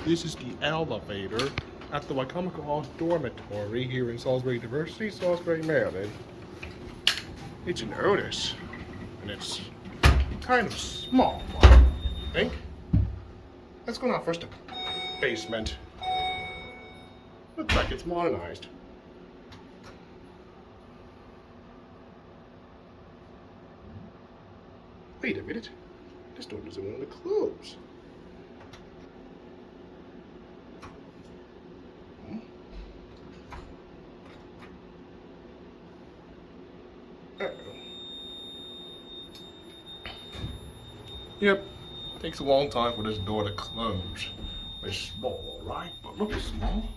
This is the elevator at the Wicomico dormitory here in Salisbury University, Salisbury, Maryland. It's an Otis, and it's kind of small, I think. Let's go now first to basement. Looks like it's modernized. Wait a minute. This door doesn't want to close. Yep, takes a long time for this door to close. It's small, alright, but look, it's small.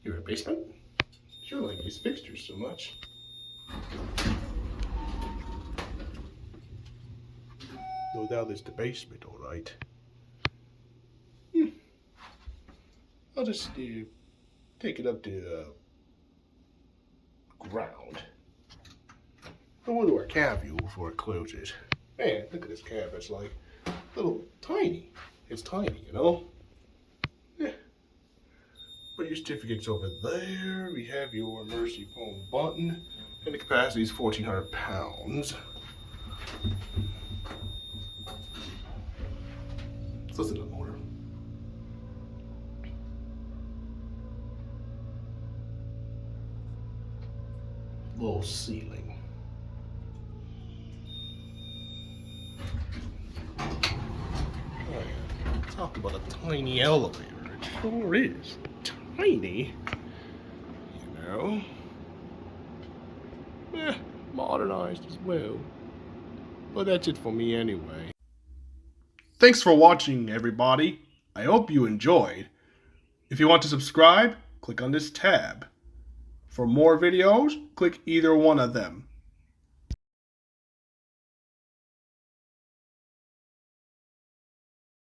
You're in a basement? Sure like these fixtures so much. No doubt it's the basement, alright. I'll just take it up to ground. I wonder where cab view before it closes. Man, look at this cab. It's like little tiny. It's tiny, you know? Yeah. But your certificate's over there. We have your emergency phone button. And the capacity is 1,400 pounds. Let's listen to the motor. Low ceiling. Oh, yeah. Talk about a tiny elevator. It sure is. Tiny. You know? Modernized as well. But that's it for me anyway. Thanks for watching, everybody. I hope you enjoyed. If you want to subscribe, click on this tab. For more videos, click either one of them.